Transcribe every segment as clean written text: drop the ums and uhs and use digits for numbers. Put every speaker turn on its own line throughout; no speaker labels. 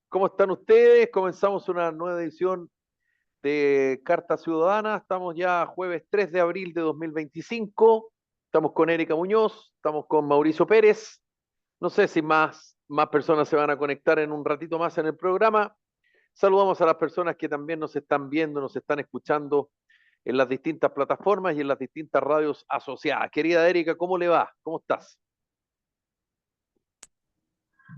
¿Cómo están ustedes? Comenzamos una nueva edición de Carta Ciudadana. Estamos ya jueves 3 de abril de 2025. Estamos con Erika Muñoz, estamos con Mauricio Pérez. No sé si más personas se van a conectar en un ratito más en el programa. Saludamos a las personas que también nos están viendo, nos están escuchando en las distintas plataformas y en las distintas radios asociadas. Querida Erika, ¿cómo le va? ¿Cómo estás?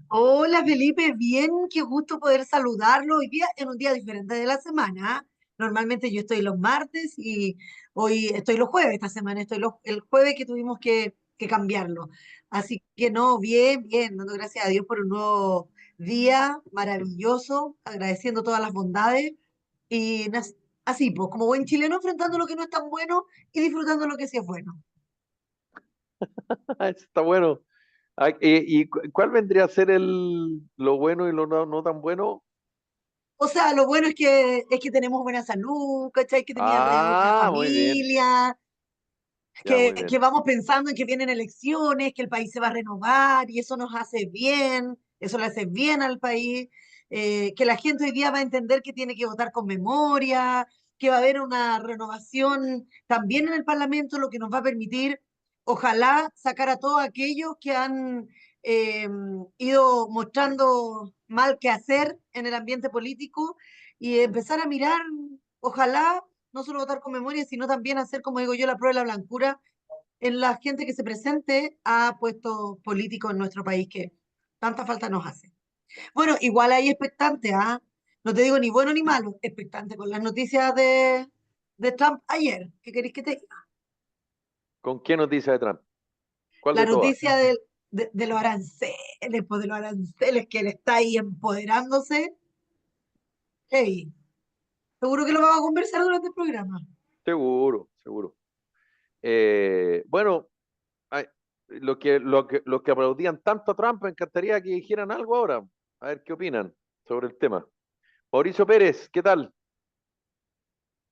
Hola Felipe, bien, qué gusto poder saludarlo hoy día en un día diferente de la semana. ¿Ah? Normalmente yo estoy los martes y hoy estoy los jueves, esta semana estoy el jueves que tuvimos que cambiarlo. Así que no, bien, bien, dando gracias a Dios por un nuevo día maravilloso, agradeciendo todas las bondades y así, pues como buen chileno, enfrentando lo que no es tan bueno y disfrutando lo que sí es bueno.
Está bueno. ¿Cuál vendría a ser lo bueno y lo no tan bueno?
O sea, lo bueno es que tenemos buena salud, ¿cachai? Que tenía alrededor una
Ah, muy bien.
familia,
Ya, muy
que
bien.
vamos pensando en que vienen elecciones, que el país se va a renovar y eso nos hace bien, eso le hace bien al país, que la gente hoy día va a entender que tiene que votar con memoria, que va a haber una renovación también en el Parlamento, lo que nos va a permitir, ojalá, sacar a todos aquellos que han eh, ido mostrando mal que hacer en el ambiente político y empezar a mirar, ojalá no solo votar con memoria, sino también hacer, como digo yo, la prueba de la blancura en la gente que se presente a puestos políticos en nuestro país que tanta falta nos hace. Bueno, igual hay expectante, ¿ah? No te digo ni bueno ni malo, expectante con las noticias de Trump ayer. ¿Qué queréis que te diga?
¿Con qué noticia de Trump? ¿Cuál
La
de todas?
noticia de los aranceles, pues de los aranceles que él está ahí empoderándose. Hey, seguro que lo vamos a conversar durante el programa.
Seguro, seguro. Bueno, ay, los que aplaudían tanto a Trump, me encantaría que dijeran algo ahora. A ver qué opinan sobre el tema. Mauricio Pérez, ¿qué tal?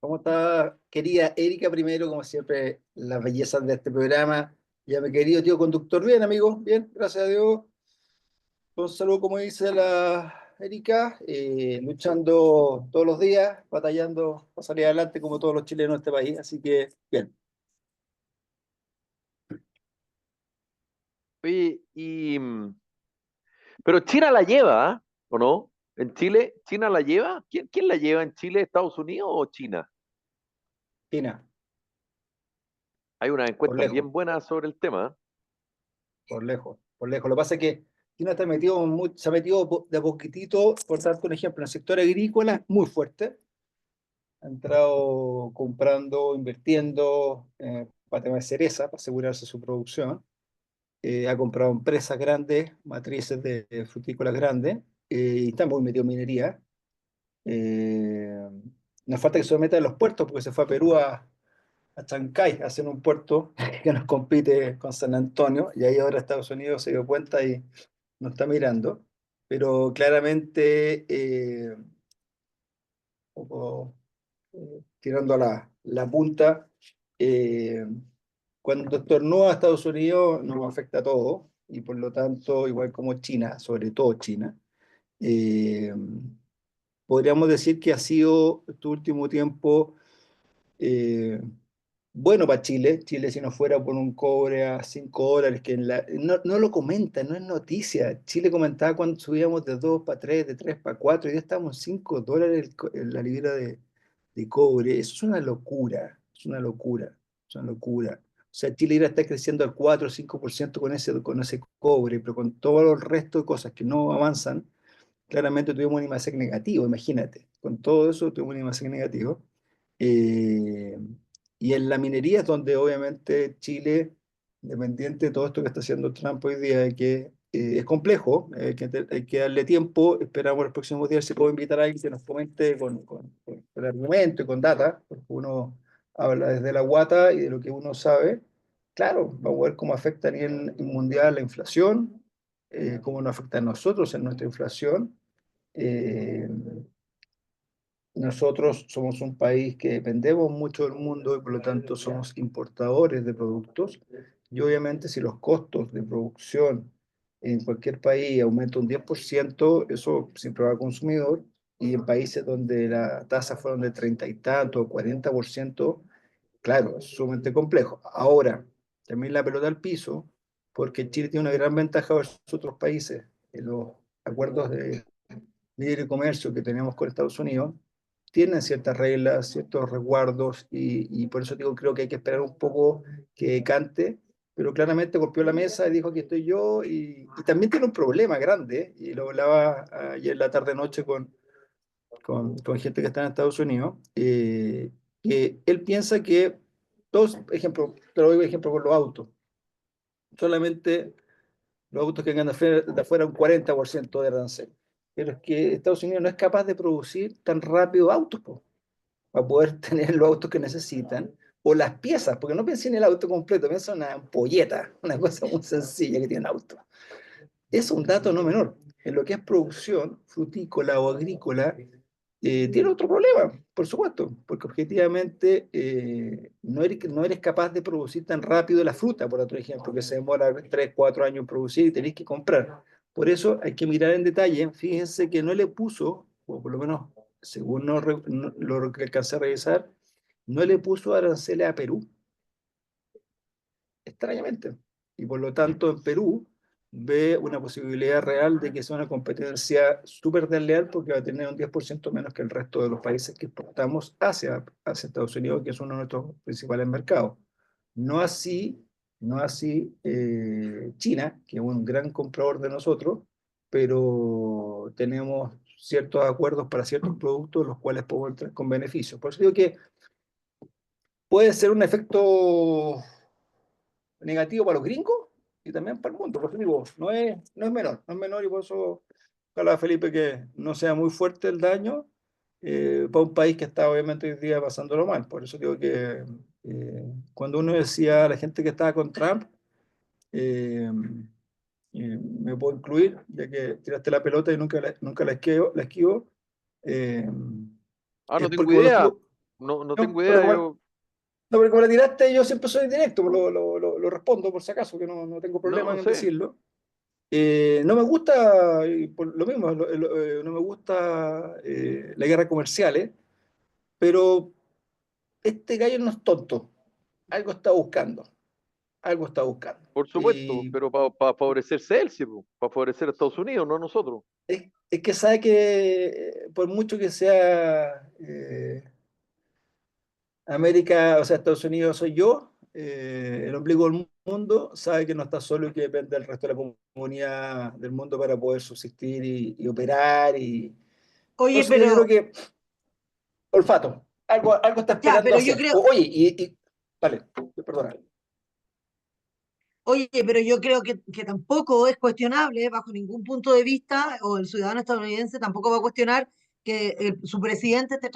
¿Cómo está, querida Erika? Primero, como siempre, las bellezas de este programa. Ya mi querido tío conductor, bien, amigo, bien, gracias a Dios. Un saludo, como dice la Erika, luchando todos los días, batallando para salir adelante como todos los chilenos de este país. Así que, bien.
Oye, pero China la lleva, ¿ah? ¿O no? En Chile, ¿China la lleva? ¿Quién la lleva en Chile? ¿Estados Unidos o China?
China,
Hay una
por
encuesta
lejos,
bien buena sobre el tema. ¿Ah?
por lejos, por lejos. Lo que pasa es que China está metido se ha metido de a poquitito, por darte un ejemplo, en el sector agrícola muy fuerte. Ha entrado comprando, invirtiendo para temas de cereza, para asegurarse su producción. Ha comprado empresas grandes, matrices de frutícolas grandes, y está muy metido en minería. Eh, Nos falta que se meta en los puertos, porque se fue a Perú, a Chancay, a hacer un puerto que nos compite con San Antonio, y ahí ahora Estados Unidos se dio cuenta y nos está mirando. Pero claramente, un poco tirando a la punta, eh, cuando estornuda a Estados Unidos nos afecta a todos, y por lo tanto, igual como China, sobre todo China, eh, podríamos decir que ha sido este último tiempo eh, bueno para Chile. Chile, si no fuera por un cobre a $5, que no lo comenta, no es noticia. Chile comentaba cuando subíamos de 2 para 3, de 3 para 4, y ya estamos en $5 en la libra de cobre. Eso es una locura, es una locura, es una locura. O sea, Chile iba a estar creciendo al 4 o 5% con ese cobre, pero con todo el resto de cosas que no avanzan, claramente tuvimos un IMASEC negativo, imagínate. Con todo eso tuvimos un IMASEC negativo. Eh, y en la minería es donde obviamente Chile, independiente de todo esto que está haciendo Trump hoy día, es complejo, hay que darle tiempo. Esperamos los próximos días si puedo invitar a alguien que nos comente con argumento y con data, porque uno habla desde la guata y de lo que uno sabe. Claro, vamos a ver cómo afecta a nivel mundial la inflación, cómo nos afecta a nosotros en nuestra inflación. Eh, Nosotros somos un país que dependemos mucho del mundo y por lo tanto somos importadores de productos. Y obviamente si los costos de producción en cualquier país aumenta un 10%, eso siempre va al consumidor, y en países donde la tasa fueron de 30 y tanto, 40%, claro, es sumamente complejo. Ahora, también la pelota al piso, porque Chile tiene una gran ventaja versus otros países. En los acuerdos de libre comercio que tenemos con Estados Unidos tienen ciertas reglas, ciertos resguardos, y por eso digo, creo que hay que esperar un poco que cante, pero claramente golpeó la mesa y dijo: aquí estoy yo, y también tiene un problema grande, y lo hablaba ayer en la tarde-noche con gente que está en Estados Unidos, que él piensa que todos, ejemplo, te lo doy ejemplo con los autos, solamente los autos que vengan de afuera un 40% de arancel. Pero es que Estados Unidos no es capaz de producir tan rápido autos, po, para poder tener los autos que necesitan, o las piezas, porque no piensen en el auto completo, piensa en una ampolleta, una cosa muy sencilla que tiene un auto. Es un dato no menor. En lo que es producción frutícola o agrícola, tiene otro problema, por supuesto, porque objetivamente no eres capaz de producir tan rápido la fruta, por otro ejemplo, que se demora 3 4 años en producir y tenéis que comprar. Por eso hay que mirar en detalle. Fíjense que no le puso, o por lo menos según lo que alcancé a revisar, no le puso aranceles a Perú, extrañamente. Y por lo tanto, en Perú ve una posibilidad real de que sea una competencia súper desleal, porque va a tener un 10% menos que el resto de los países que exportamos hacia Estados Unidos, que es uno de nuestros principales mercados. No así, no así China, que es un gran comprador de nosotros, pero tenemos ciertos acuerdos para ciertos productos, los cuales podemos entrar con beneficios. Por eso digo que puede ser un efecto negativo para los gringos y también para el mundo. Por eso digo, no es menor, y por eso ojalá, Felipe, que no sea muy fuerte el daño para un país que está obviamente hoy día pasándolo mal. Por eso digo que cuando uno decía a la gente que estaba con Trump, eh, me puedo incluir, ya que tiraste la pelota y nunca la esquivo, eh,
Ah, no
es
tengo
porque cuando
idea.
tú...
No
No,
tengo
pero
idea. Yo,
no, pero como la tiraste, yo siempre soy directo, lo respondo por si acaso, que no tengo
no,
problema
no
en
sé.
decirlo. No me gusta, y por lo mismo, no me gusta la guerra comercial, pero este gallo no es tonto, algo está buscando, algo está buscando.
Por supuesto,
Y
pero para favorecerse él, sí, para favorecer a Estados Unidos, no a nosotros.
es que sabe que por mucho que sea América, o sea, Estados Unidos soy yo, el ombligo del mundo, sabe que no está solo y que depende del resto de la comunidad del mundo para poder subsistir y operar. Y
Oye,
entonces yo creo
pero
que olfato, algo está
ya,
esperando
pero yo
hacer.
creo,
Oye, vale, perdona.
oye, pero yo creo que tampoco es cuestionable bajo ningún punto de vista, o el ciudadano estadounidense tampoco va a cuestionar que su presidente esté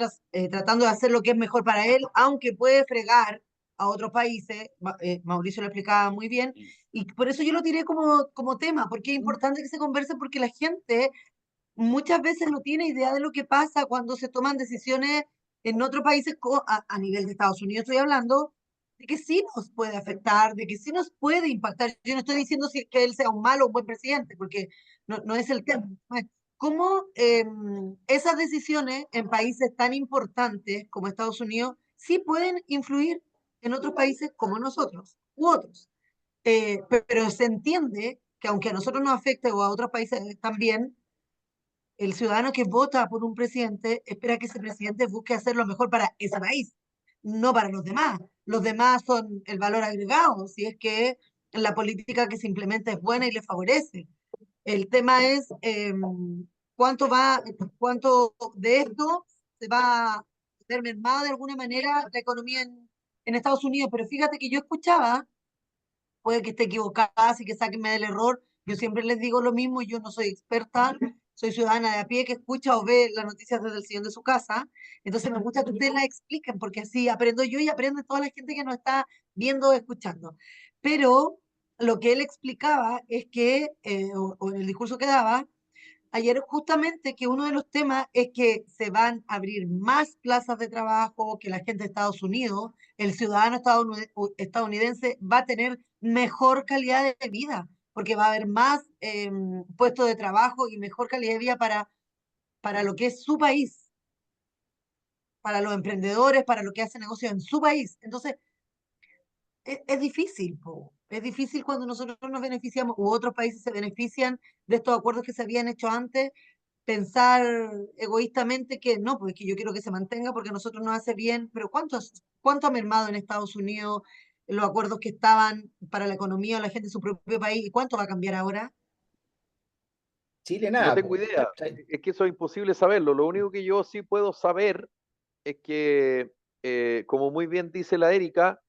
tratando de hacer lo que es mejor para él, aunque puede fregar a otros países. Mauricio lo explicaba muy bien, y por eso yo lo tiré como tema, porque es importante que se converse, porque la gente muchas veces no tiene idea de lo que pasa cuando se toman decisiones en otros países, a nivel de Estados Unidos estoy hablando, de que sí nos puede afectar, de que sí nos puede impactar. Yo no estoy diciendo que él sea un malo o un buen presidente, porque no es el tema. ¿Cómo esas decisiones en países tan importantes como Estados Unidos sí pueden influir en otros países como nosotros u otros? Pero se entiende que aunque a nosotros nos afecte o a otros países también, el ciudadano que vota por un presidente espera que ese presidente busque hacer lo mejor para ese país, no para los demás. Los demás son el valor agregado, si es que la política que se implementa es buena y le favorece. El tema es cuánto de esto se va a ver mermada de alguna manera la economía en Estados Unidos. Pero fíjate que yo escuchaba, puede que esté equivocada, así que sáquenme del error. Yo siempre les digo lo mismo, yo no soy experta, soy ciudadana de a pie que escucha o ve las noticias desde el sillón de su casa. Entonces me gusta que ustedes las expliquen, porque así aprendo yo y aprende toda la gente que nos está viendo o escuchando. Pero lo que él explicaba es que, o en el discurso que daba, ayer justamente, que uno de los temas es que se van a abrir más plazas de trabajo, que la gente de Estados Unidos, el ciudadano estadounidense va a tener mejor calidad de vida. porque va a haber más puestos de trabajo y mejor calidad de vida para lo que es su país, para los emprendedores, para lo que hace negocio en su país. Entonces, es difícil, po. Es difícil cuando nosotros nos beneficiamos u otros países se benefician de estos acuerdos que se habían hecho antes, pensar egoístamente que no, pues que yo quiero que se mantenga porque a nosotros nos hace bien, pero ¿cuánto ha mermado en Estados Unidos los acuerdos que estaban para la economía o la gente de su propio país y cuánto va a cambiar ahora?
Chile
No
nada,
tengo
po.
idea, es que eso es imposible saberlo. Lo único que yo sí puedo saber es que, como muy bien dice la Erika,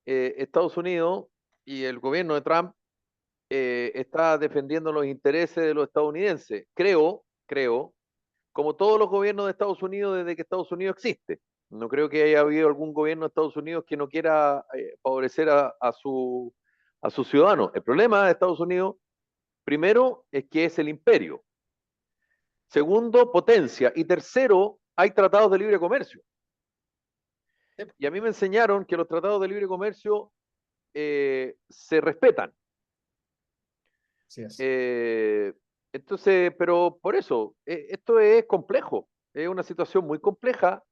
Estados Unidos y el gobierno de Trump está defendiendo los intereses de los estadounidenses. Creo, como todos los gobiernos de Estados Unidos desde que Estados Unidos existe. No creo que haya habido algún gobierno de Estados Unidos que no quiera favorecer a sus ciudadanos. El problema de Estados Unidos, primero, es que es el imperio. Segundo, potencia. Y tercero, hay tratados de libre comercio. Y a mí me enseñaron que los tratados de libre comercio se respetan.
Así es.
Entonces, pero por eso, esto es complejo, es una situación muy compleja.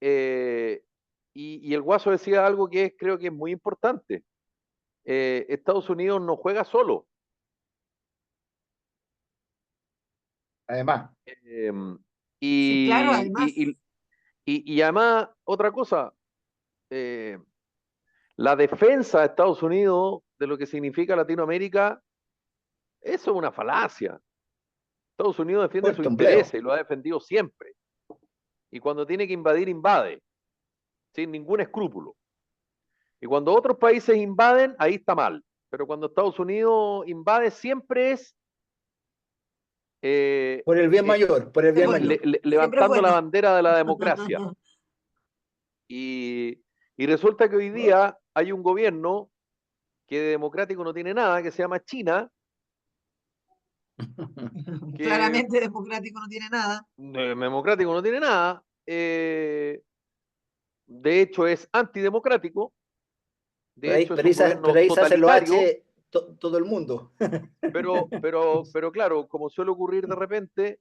Y el Guaso decía algo que creo que es muy importante. Estados Unidos no juega solo.
Además,
Eh,
Sí, claro,
y,
además,
y, y además, otra cosa, eh, la defensa de Estados Unidos de lo que significa Latinoamérica, eso es una falacia. Estados Unidos defiende sus
fuerte empleo.
intereses y lo ha defendido siempre. Y cuando tiene que invadir, invade, sin ningún escrúpulo. Y cuando otros países invaden, ahí está mal. Pero cuando Estados Unidos invade, siempre es eh,
Por el bien
eh,
mayor, por el
es
bien
bueno,
mayor.
siempre es
levantando la
bueno.
bandera de la democracia. Y resulta que hoy día hay un gobierno que de democrático no tiene nada, que se llama China, que
Claramente democrático no tiene nada.
democrático no tiene nada, de hecho es antidemocrático, de hecho es un
Pero
gobierno
ahí se hace los
totalitario,
H todo el mundo.
pero claro, como suele ocurrir de repente,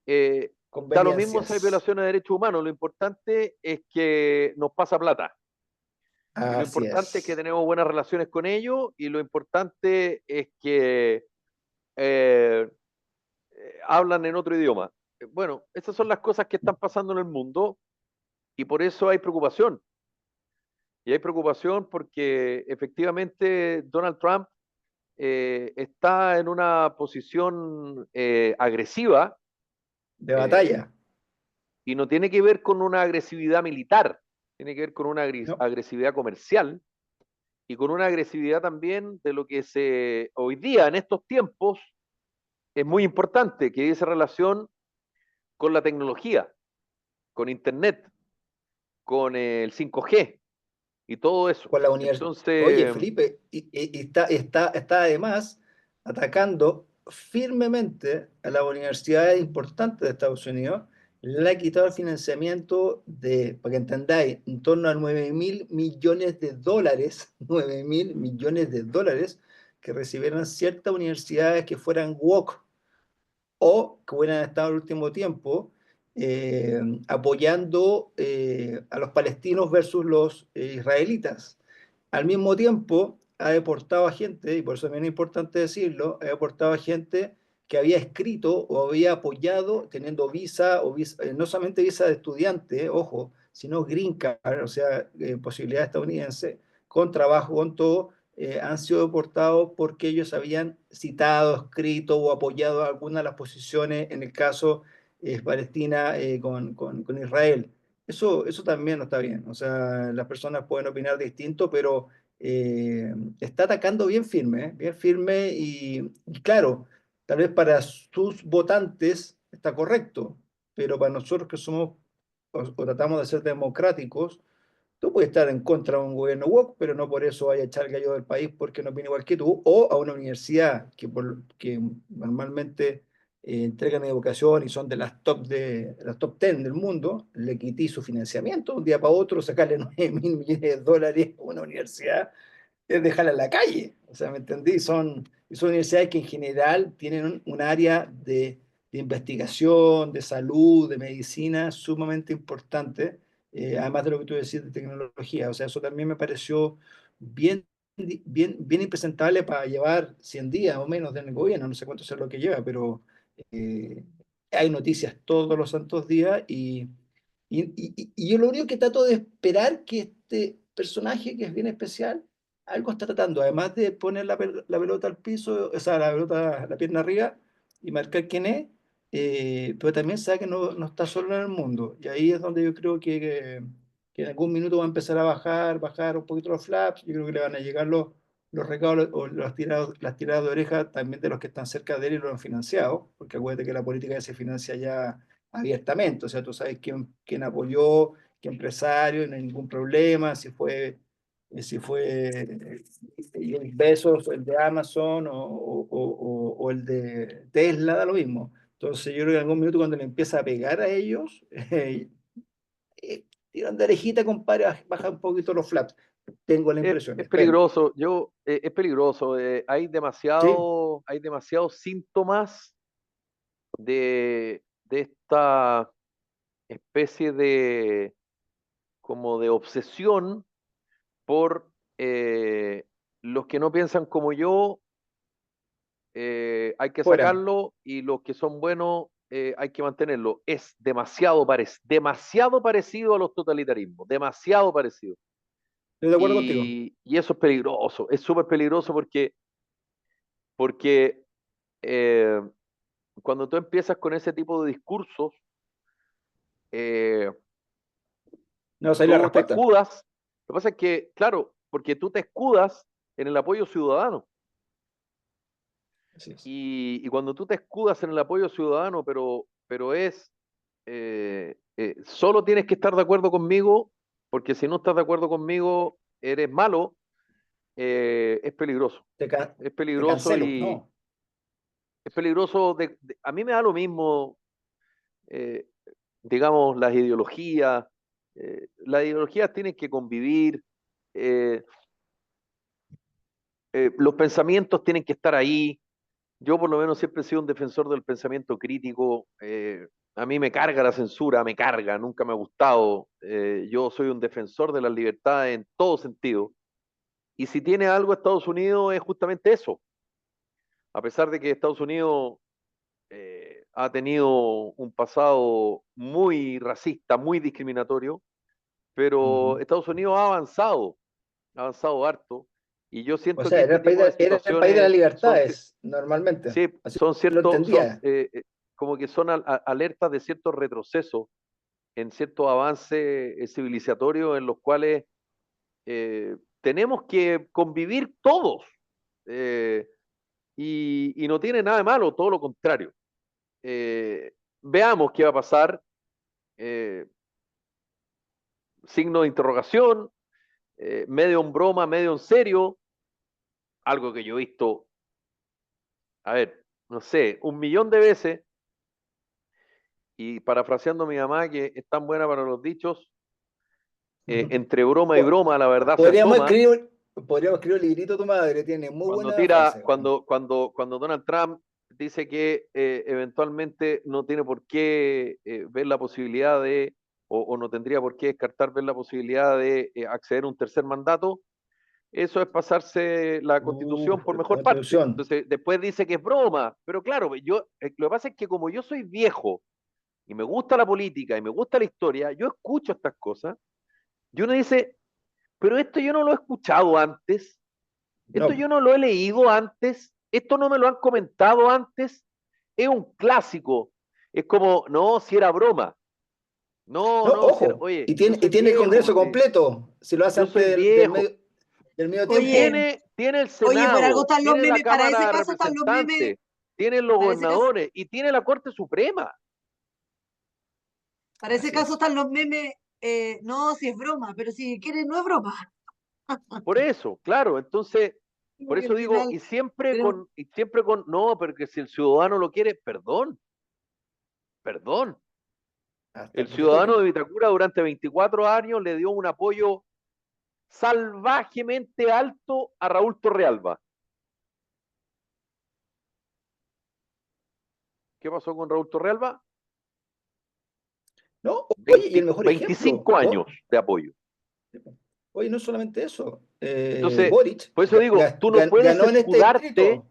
da lo mismo si hay
Conveniencias.
violaciones de derechos humanos, lo importante es que nos pasa plata. Y lo
Así
importante es que
es.
tenemos buenas relaciones con ellos y lo importante es que eh, hablan en otro idioma. Bueno, esas son las cosas que están pasando en el mundo y por eso hay preocupación. Y hay preocupación porque efectivamente Donald Trump está en una posición agresiva
De
eh,
batalla.
y no tiene que ver con una agresividad militar, tiene que ver con una
¿No?
agresividad comercial y con una agresividad también de lo que se hoy día, en estos tiempos, es muy importante, que esa relación con la tecnología, con Internet, con el 5G y todo eso.
Con la universidad. Oye,
Entonces,
Felipe, y está además atacando firmemente a las universidades importantes de Estados Unidos. Le ha quitado el financiamiento de, para que entendáis, en torno a 9.000 millones de dólares, 9.000 millones de dólares que recibieran ciertas universidades que fueran woke o que hubieran estado el último tiempo apoyando a los palestinos versus los israelitas. Al mismo tiempo, ha deportado a gente, y por eso también es importante decirlo, ha deportado a gente que había escrito o había apoyado teniendo visa, no solamente visa de estudiante, ojo, sino green card, o sea, posibilidad estadounidense, con trabajo, con todo, han sido deportados porque ellos habían citado, escrito o apoyado alguna de las posiciones, en el caso Palestina con Israel. Eso también no está bien. O sea, las personas pueden opinar distinto, pero está atacando bien firme y claro, tal vez para sus votantes está correcto, pero para nosotros que somos o tratamos de ser democráticos, tú puedes estar en contra de un gobierno woke, pero no por eso vaya a echar gallo del país porque no opina igual que tú, o a una universidad que normalmente entregan educación y son de las top 10 del mundo, le quité su financiamiento de un día para otro, sacarle 9.000 millones de dólares a una universidad. es dejarla en la calle. O sea, ¿me entendí? Son universidades que en general tienen un área de investigación, de salud, de medicina sumamente importante, además de lo que tú decís de tecnología. O sea, eso también me pareció bien, bien impresentable para llevar 100 días o menos del gobierno. No sé cuánto es lo que lleva, pero eh, hay noticias todos los santos días y yo lo único que trato de esperar que este personaje, que es bien especial, algo está tratando, además de poner la pelota al piso, o sea, la pelota, la pierna arriba y marcar quién es, pero también sabe que no está solo en el mundo. Y ahí es donde yo creo que en algún minuto va a empezar a bajar un poquito los flaps. Yo creo que le van a llegar los recados o las tiradas de oreja también de los que están cerca de él y lo han financiado, porque acuérdate que la política ya se financia ya abiertamente, o sea, tú sabes quién apoyó, qué empresario, no hay ningún problema, si fue Jeff Bezos, el de Amazon o el de Tesla, da lo mismo. Entonces yo creo que en algún minuto cuando le empieza a pegar a ellos, tiran de orejita, compadre, baja un poquito los flaps. Tengo la impresión,
Es
espero.
peligroso, es peligroso.
Sí,
Hay demasiados síntomas de esta especie de como de obsesión por los que no piensan como yo, hay que
fuera.
sacarlo y los que son buenos hay que mantenerlo. Es demasiado parecido a los totalitarismos, demasiado parecido.
Estoy de acuerdo contigo.
Y eso es peligroso, es súper peligroso porque eh, cuando tú empiezas con ese tipo de discursos, eh,
No, esa es la
tú te
respuesta.
escudas. Lo que pasa es que, claro, porque tú te escudas en el apoyo ciudadano.
Así es.
Y cuando tú te escudas en el apoyo ciudadano, pero solo tienes que estar de acuerdo conmigo, porque si no estás de acuerdo conmigo, eres malo, es peligroso.
Te, ca-
Es
te
peligroso
cancelo,
y
no.
es peligroso. A mí me da lo mismo, eh, digamos, las ideologías. Las ideologías tienen que convivir, eh, los pensamientos tienen que estar ahí. Yo por lo menos siempre he sido un defensor del pensamiento crítico. A mí me carga la censura, me carga, nunca me ha gustado. Yo soy un defensor de las libertades en todo sentido. Y si tiene algo Estados Unidos es justamente eso. A pesar de que Estados Unidos ha tenido un pasado muy racista, muy discriminatorio, pero
Ujú.
Estados Unidos ha avanzado harto. Y yo
O
siento que
sea,
este tipo de
era el país de las
situaciones son,
libertades, normalmente.
sí,
Así
son
lo
ciertos,
entendía.
como que son alertas de ciertos retrocesos en ciertos avances civilizatorios en los cuales tenemos que convivir todos. eh, y no tiene nada de malo, todo lo contrario. Veamos qué va a pasar. eh, Signo de interrogación, medio en broma, medio en serio, algo que yo he visto, a ver, no sé, 1 millón de veces. Y parafraseando a mi mamá, que es tan buena para los dichos, entre broma y
Po-
broma la verdad se
Podríamos
asoma.
escribir, podríamos escribir un librito, tu madre, tiene muy buena frase. Bueno.
Cuando Donald Trump dice que eventualmente no tiene por qué ver la posibilidad de, o no tendría por qué descartar ver la posibilidad de acceder a un tercer mandato, eso es pasarse la constitución por
La
mejor parte.
introducción.
Entonces, después dice que es broma, pero claro, lo que pasa es que como yo soy viejo y me gusta la política y me gusta la historia, yo escucho estas cosas y uno dice, pero esto yo no lo he escuchado antes, esto
No,
yo no lo he leído antes, esto no me lo han comentado antes, es un clásico. Es como, no, si era broma, no,
no,
no, si era,
ojo.
oye,
Y tiene el Congreso completo. Si lo hace
yo
antes
soy
del
viejo,
medio
Oye,
tiempo.
tiene el
oye, por algo
Senado,
están los
tiene la
memes, para
Cámara
ese
de
caso están los memes,
Representantes, tiene los
para ese caso,
gobernadores y tiene la Corte Suprema.
para ese
Así
caso
es.
están los memes, no, si es broma, pero si quieren no es broma.
Por eso, claro, entonces, por
Porque
eso
al
digo,
final tenemos,
y siempre con, no, porque si el ciudadano lo quiere, perdón, perdón.
Hasta
El
que te
ciudadano
toque.
de Vitacura durante 24 años le dio un apoyo salvajemente alto a Raúl Torrealba. ¿Qué pasó con Raúl Torrealba?
¿No? Oye, y el mejor
25
ejemplo,
años de apoyo.
oye, no solamente eso,
Entonces,
Boric
por eso digo, tú no puedes
ganó en este
escudarte,
distrito,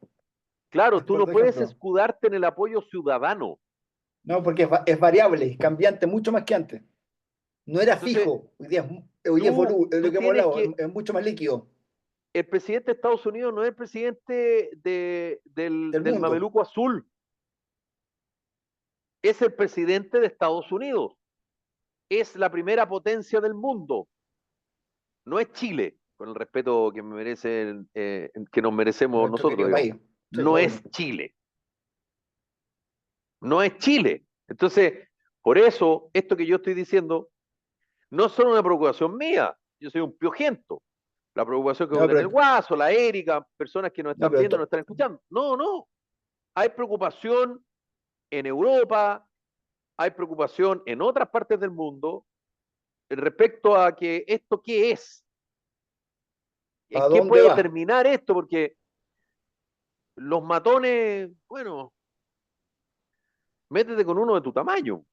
claro, tú no
por
puedes
ejemplo.
escudarte en el apoyo ciudadano.
No, porque es variable, cambiante, mucho más que antes. No era
Entonces,
fijo, hoy día es lo
tú
que hemos
tienes
hablado,
que,
es mucho más líquido
el presidente de Estados Unidos no es el presidente
del
del
mundo.
Mameluco Azul, es el presidente de Estados Unidos, es la primera potencia del mundo, no es Chile, con el respeto que que nos merecemos
Nuestro
nosotros,
querido
digamos.
país. Sí,
No
obvio.
es Chile, no es Chile. Entonces, por eso, esto que yo estoy diciendo, no es solo una preocupación mía, yo soy un piojento. La preocupación que
No,
puede tener el
pero,
Guaso, la Erika, personas que nos
no,
están viendo, nos están escuchando. No, no. Hay preocupación en Europa, hay preocupación en otras partes del mundo respecto a que esto qué es, en
¿a
qué
dónde
puede
va?
terminar esto, porque los matones, bueno, métete con uno de tu tamaño.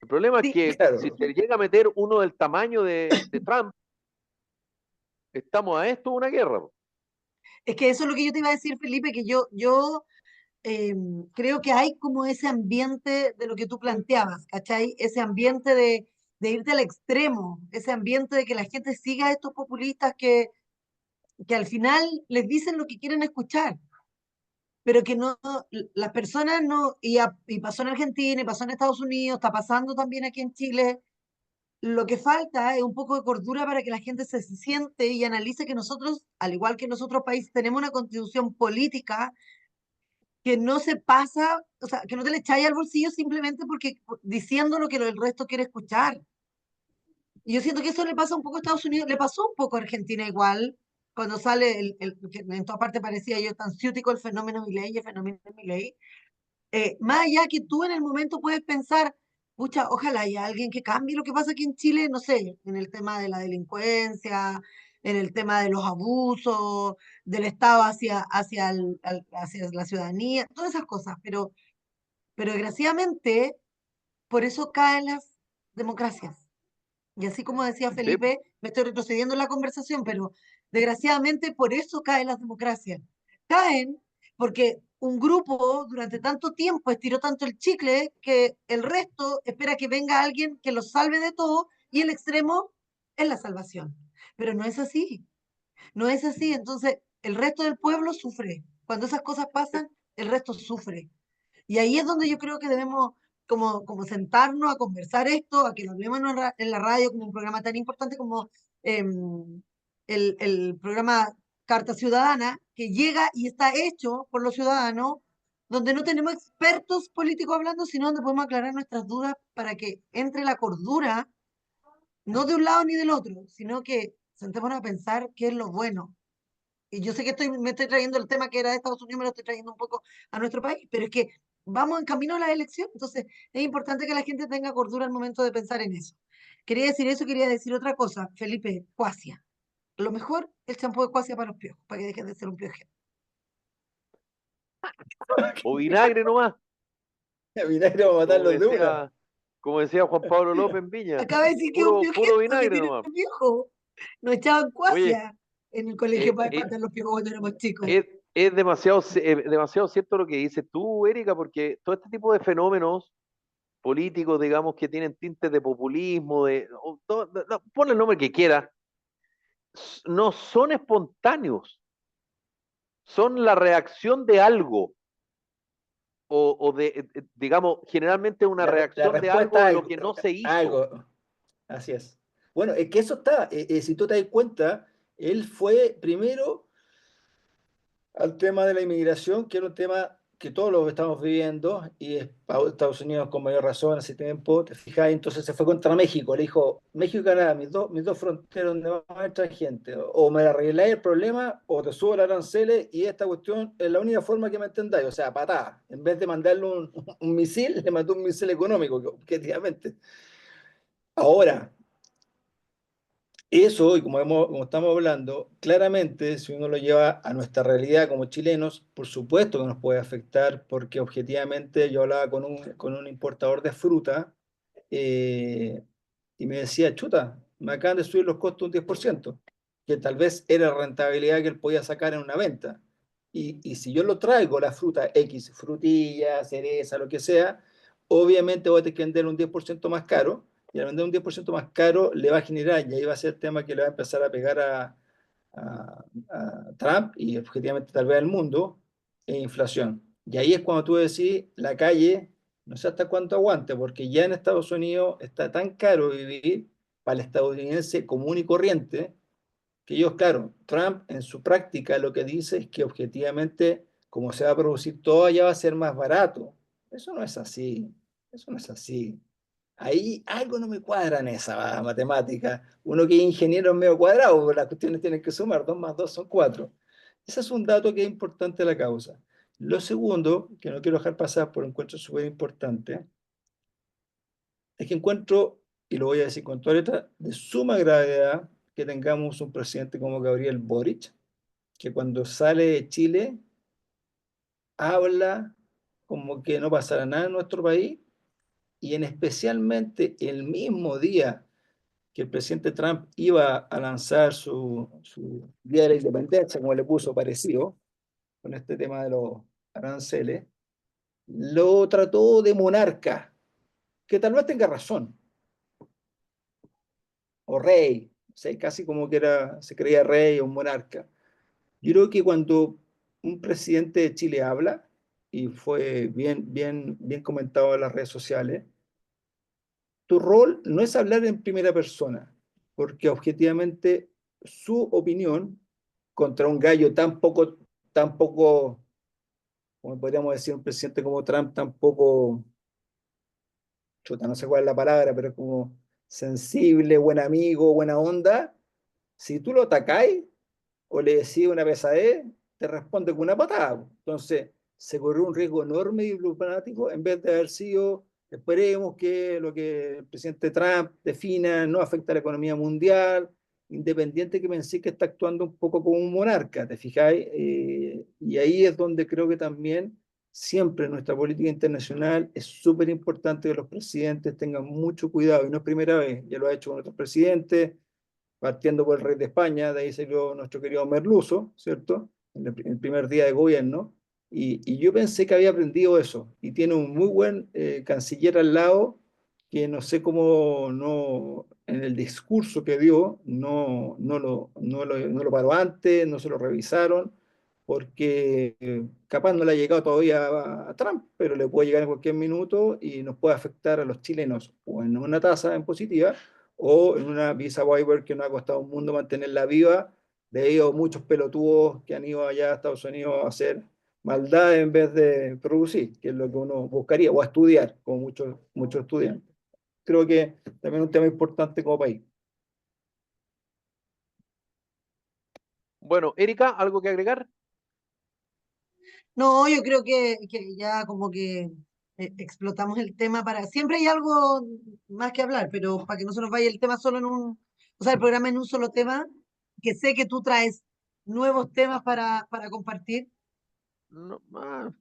El problema es
Sí,
que si
Claro.
te llega a meter uno del tamaño de Trump, estamos a esto de una guerra.
es que eso es lo que yo te iba a decir, Felipe, que yo creo que hay como ese ambiente de lo que tú planteabas, ¿cachai? Ese ambiente de irte al extremo, ese ambiente de que la gente siga a estos populistas que al final les dicen lo que quieren escuchar, pero que no, las personas no, y pasó en Argentina, y pasó en Estados Unidos, está pasando también aquí en Chile. Lo que falta es un poco de cordura para que la gente se siente y analice que nosotros, al igual que en los otros países, tenemos una constitución política que no se pasa, o sea, que no te le echáis al bolsillo simplemente porque diciendo lo que el resto quiere escuchar. Y yo siento que eso le pasa un poco a Estados Unidos, le pasó un poco a Argentina igual, cuando sale que en todas partes parecía yo tan ciútico el fenómeno Milei. Más allá que tú en el momento puedes pensar, pucha, ojalá haya alguien que cambie lo que pasa aquí en Chile, no sé, en el tema de la delincuencia, en el tema de los abusos, del Estado hacia la ciudadanía, todas esas cosas, pero desgraciadamente por eso caen las democracias. Y así como decía
Sí,
Felipe, me estoy retrocediendo en la conversación, pero desgraciadamente por eso caen las democracias. Caen porque un grupo durante tanto tiempo estiró tanto el chicle que el resto espera que venga alguien que los salve de todo y el extremo es la salvación. Pero no es así, no es así. Entonces el resto del pueblo sufre. Cuando esas cosas pasan, el resto sufre. Y ahí es donde yo creo que debemos como sentarnos a conversar esto, a que lo hablemos en la radio como un programa tan importante como el programa Carta Ciudadana, que llega y está hecho por los ciudadanos, donde no tenemos expertos políticos hablando, sino donde podemos aclarar nuestras dudas para que entre la cordura, no de un lado ni del otro, sino que sentémonos a pensar qué es lo bueno. Y yo sé que me estoy trayendo el tema que era de Estados Unidos, me lo estoy trayendo un poco a nuestro país, pero es que vamos en camino a la elección, entonces es importante que la gente tenga cordura al momento de pensar en eso. Quería decir eso, quería decir otra cosa, Felipe, cuasia. Lo mejor, el champú de cuasia para los piojos, para que dejen de ser un piojero.
o vinagre nomás,
Vinagre va a
como
matarlos de una.
decía, como decía Juan Pablo López en Viña,
Acaba de decir que es un
puro
piojero, que
vinagre
tiene
nomás.
un piojo. Nos echaban
Oye,
cuasia en el colegio
eh,
para
eh,
espantar los piojos cuando éramos chicos.
es demasiado cierto lo que dices tú, Erika, porque todo este tipo de fenómenos políticos, digamos, que tienen tintes de populismo, ponle el nombre que quieras, no son espontáneos, son la reacción de algo, digamos, generalmente una
La
reacción de algo
respuesta
de lo que no se
a
hizo.
algo. Así es. Bueno, es que eso está, si tú te das cuenta, él fue primero al tema de la inmigración, que era un tema que todos lo estamos viviendo, y Estados Unidos con mayor razón hace tiempo, te fijas, entonces se fue contra México, le dijo, México y Canadá, mis dos fronteras donde va a entrar gente, o me arregláis el problema, o te subo los aranceles, y esta cuestión es la única forma que me entendáis, o sea, patada, en vez de mandarle un misil, le mandó un misil económico, objetivamente. Ahora, Eso, y como estamos hablando, claramente, si uno lo lleva a nuestra realidad como chilenos, por supuesto que nos puede afectar, porque objetivamente yo hablaba con un importador de fruta eh, y me decía, chuta, me acaban de subir los costos un 10%, que tal vez era la rentabilidad que él podía sacar en una venta. Y si yo lo traigo, la fruta X, frutilla, cereza, lo que sea, obviamente voy a tener que vender un 10% más caro, y al vender un 10% más caro le va a generar, y ahí va a ser el tema que le va a empezar a pegar a Trump y objetivamente tal vez al mundo, inflación. Y ahí es cuando tú decís, la calle, no sé hasta cuánto aguante, porque ya en Estados Unidos está tan caro vivir para el estadounidense común y corriente, que ellos, claro, Trump en su práctica lo que dice es que objetivamente, como se va a producir todo, allá va a ser más barato. Eso no es así, eso no es así. Ahí algo no me cuadra en esa matemática. Uno que es ingeniero es medio cuadrado, porque las cuestiones tienen que sumar, 2 más 2 son 4. Ese es un dato que es importante de la causa. Lo segundo, que no quiero dejar pasar por un encuentro súper importante, es que encuentro, y lo voy a decir con toda letra, de suma gravedad que tengamos un presidente como Gabriel Boric, que cuando sale de Chile habla como que no pasará nada en nuestro país, y en especialmente el mismo día que el presidente Trump iba a lanzar su Día de la Independencia, como le puso parecido, con este tema de los aranceles, lo trató de monarca, que tal vez tenga razón, o rey, o sea, casi como que era, se creía rey o monarca. Yo creo que cuando un presidente de Chile habla, y fue bien comentado en las redes sociales, tu rol no es hablar en primera persona, porque objetivamente su opinión contra un gallo tan poco, como podríamos decir, un presidente como Trump, tan poco, chuta, no sé cuál es la palabra, pero como sensible, buen amigo, buena onda, si tú lo atacáis, o le decía una pesadez, te responde con una patada. Entonces, se corrió un riesgo enorme y diplomático en vez de haber sido, esperemos que lo que el presidente Trump defina no afecta a la economía mundial, independiente que pensé que está actuando un poco como un monarca, ¿te fijáis? Y ahí es donde creo que también siempre en nuestra política internacional es súper importante que los presidentes tengan mucho cuidado, y no es primera vez, ya lo ha hecho con otros presidentes, partiendo por el rey de España, de ahí salió nuestro querido Merluzo, ¿cierto? En el primer día de gobierno, y yo pensé que había aprendido eso, y tiene un muy buen canciller al lado, que no sé cómo no, en el discurso que dio, no lo paró antes, no se lo revisaron, porque capaz no le ha llegado todavía a Trump, pero le puede llegar en cualquier minuto y nos puede afectar a los chilenos o en una tasa en positiva o en una visa waiver que nos ha costado un mundo mantenerla viva, debido a muchos pelotudos que han ido allá a Estados Unidos a hacer maldad en vez de producir, que es lo que uno buscaría, o a estudiar, como muchos estudiantes. Creo que también es un tema importante como país.
Bueno, Erika, ¿algo que agregar?
No, yo creo que ya como que explotamos el tema para... Siempre hay algo más que hablar, pero para que no se nos vaya el tema solo en un... O sea, el programa en un solo tema, que sé que tú traes nuevos temas para compartir.
No, bueno,